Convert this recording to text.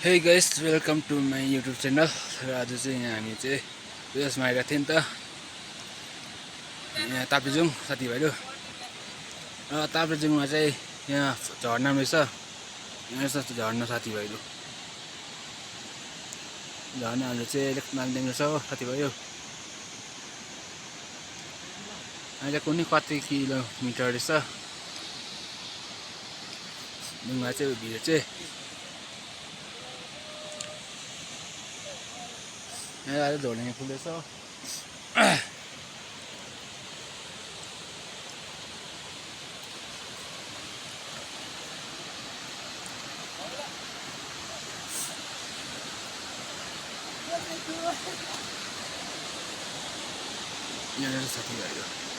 हे guys welcome to my YouTube channel. र आज चाहिँ यहाँ हामी चाहिँ उयसमा आएका थियौँ नि त, यहाँ ताप्लेजुङ साथीभाइहरू। र ताप्लेजुङमा चाहिँ यहाँ झर्ना रहेछ, यहाँ यस्तो झर्ना साथीभाइहरू, झर्नाहरू चाहिँ अलिक मान्दैन रहेछ हो साथीभाइहरू। अहिले कुनै कति किलोमिटर रहेछ ढुङ्गा चाहिँ भिड चाहिँ। यहाँ आज झोड्ने फुल्दैछ। यहाँ साथीभाइहरू